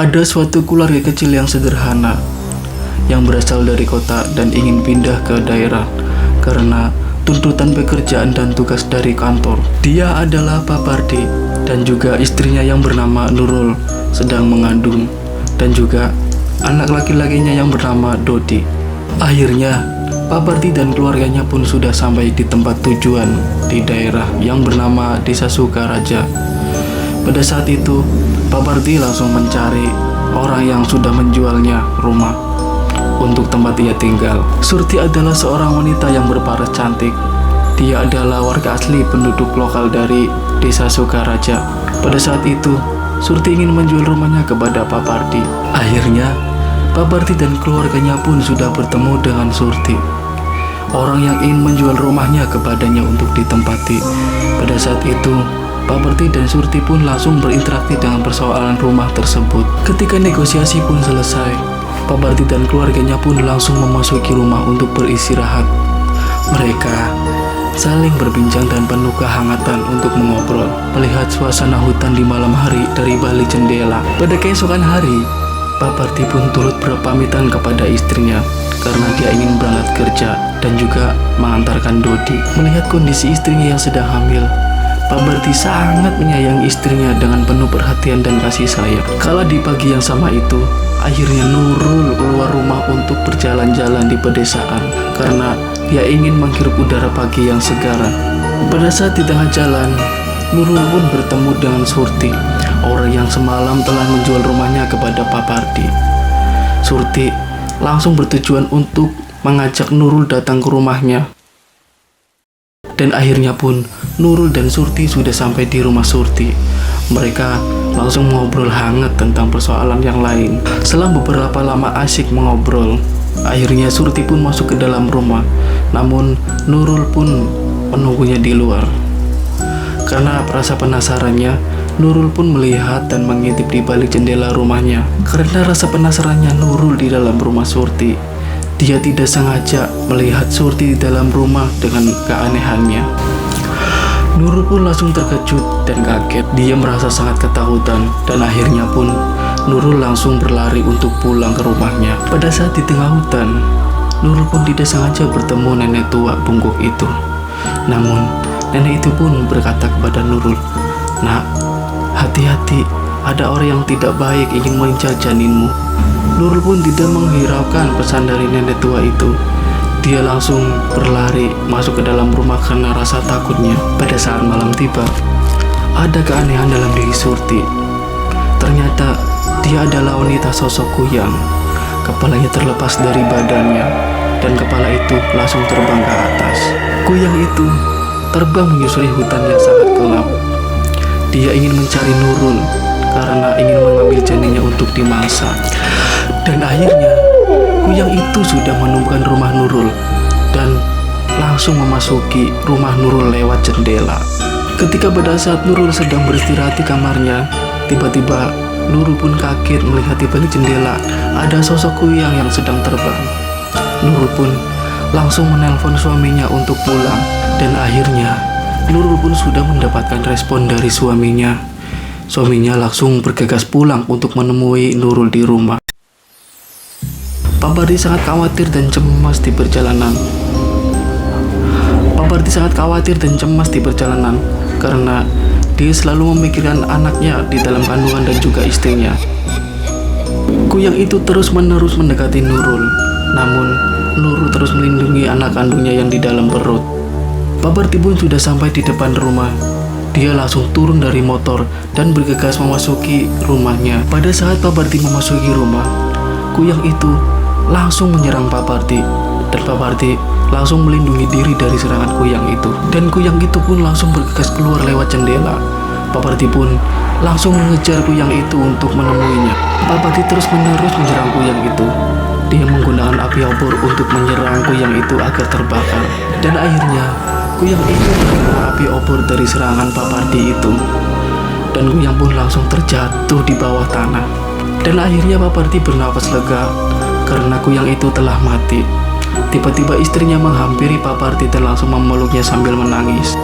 Ada suatu keluarga kecil yang sederhana yang berasal dari kota dan ingin pindah ke daerah karena tuntutan pekerjaan dan tugas dari kantor. Dia adalah Pak Pardi dan juga istrinya yang bernama Nurul sedang mengandung, dan juga anak laki-lakinya yang bernama Dodi. Akhirnya Pak Pardi dan keluarganya pun sudah sampai di tempat tujuan di daerah yang bernama Desa Sukaraja. Pada saat itu Pak Pardi langsung mencari orang yang sudah menjualnya rumah untuk tempat ia tinggal. Surti adalah seorang wanita yang berparas cantik. Dia adalah warga asli penduduk lokal dari Desa Sukaraja. Pada saat itu Surti ingin menjual rumahnya kepada Pak Pardi. Akhirnya Pak Pardi dan keluarganya pun sudah bertemu dengan Surti, orang yang ingin menjual rumahnya kepadanya untuk ditempati. Pada saat itu Pak Pardi dan Surti pun langsung berinteraksi dengan persoalan rumah tersebut. Ketika negosiasi pun selesai, Pak Pardi dan keluarganya pun langsung memasuki rumah untuk beristirahat. Mereka saling berbincang dan penuh kehangatan untuk mengobrol, melihat suasana hutan di malam hari dari balik jendela. Pada keesokan hari, Pak Pardi pun turut berpamitan kepada istrinya karena dia ingin berangkat kerja dan juga mengantarkan Dodi. Melihat kondisi istrinya yang sedang hamil, Pak Pardi sangat menyayangi istrinya dengan penuh perhatian dan kasih sayang. Kala di pagi yang sama itu, akhirnya Nurul keluar rumah untuk berjalan-jalan di pedesaan karena dia ingin menghirup udara pagi yang segar. Pada saat di tengah jalan, Nurul pun bertemu dengan Surti, orang yang semalam telah menjual rumahnya kepada Pak Pardi. Surti langsung bertujuan untuk mengajak Nurul datang ke rumahnya. Dan akhirnya pun Nurul dan Surti sudah sampai di rumah Surti. Mereka langsung mengobrol hangat tentang persoalan yang lain. Setelah beberapa lama asyik mengobrol, akhirnya Surti pun masuk ke dalam rumah. Namun Nurul pun menunggunya di luar. Karena rasa penasarannya, Nurul pun melihat dan mengintip di balik jendela rumahnya. Karena rasa penasarannya Nurul di dalam rumah Surti, dia tidak sengaja melihat Surti di dalam rumah dengan keanehannya. Nurul pun langsung terkejut dan kaget. Dia merasa sangat ketakutan dan akhirnya pun Nurul langsung berlari untuk pulang ke rumahnya. Pada saat di tengah hutan, Nurul pun tidak sengaja bertemu nenek tua bungkuk itu. Namun nenek itu pun berkata kepada Nurul, "Nak, hati-hati, ada orang yang tidak baik ingin mengincar janinmu." Nurul pun tidak menghiraukan pesan dari nenek tua itu. Dia langsung berlari masuk ke dalam rumah karena rasa takutnya. Pada saat malam tiba, ada keanehan dalam diri Surti. Ternyata dia adalah wanita sosok kuyang. Kepalanya terlepas dari badannya dan kepala itu langsung terbang ke atas. Kuyang itu terbang menyusuri hutan yang sangat gelap. Dia ingin mencari Nurul karena ingin mengambil janinnya untuk dimasak. Dan akhirnya kuyang itu sudah menemukan rumah Nurul dan langsung memasuki rumah Nurul lewat jendela. Ketika pada saat Nurul sedang beristirahat di kamarnya, tiba-tiba Nurul pun kaget melihat di balik jendela ada sosok kuyang yang sedang terbang. Nurul pun langsung menelpon suaminya untuk pulang, dan akhirnya Nurul pun sudah mendapatkan respon dari suaminya. Suaminya langsung bergegas pulang untuk menemui Nurul di rumah. Pak Pardi sangat khawatir dan cemas di perjalanan. Pak Pardi sangat khawatir dan cemas di perjalanan karena dia selalu memikirkan anaknya di dalam kandungan dan juga istrinya. Kuyang itu terus-menerus mendekati Nurul, namun Nurul terus melindungi anak kandungnya yang di dalam perut. Pak Pardi pun sudah sampai di depan rumah. Dia langsung turun dari motor dan bergegas memasuki rumahnya. Pada saat Pak Pardi memasuki rumah, kuyang itu langsung menyerang Pak Pardi, dan Pak Pardi langsung melindungi diri dari serangan kuyang itu. Dan kuyang itu pun langsung bergegas keluar lewat jendela. Pak Pardi pun langsung mengejar kuyang itu untuk menemuinya. Pak Pardi terus-menerus menyerang kuyang itu. Dia menggunakan api obor untuk menyerang kuyang itu agar terbakar. Dan akhirnya kuyang itu terkena api obor dari serangan Pak Pardi itu. Dan kuyang pun langsung terjatuh di bawah tanah. Dan akhirnya Pak Pardi bernapas lega karena kuyang itu telah mati. Tiba-tiba istrinya menghampiri Pak Pardi dan langsung memeluknya sambil menangis.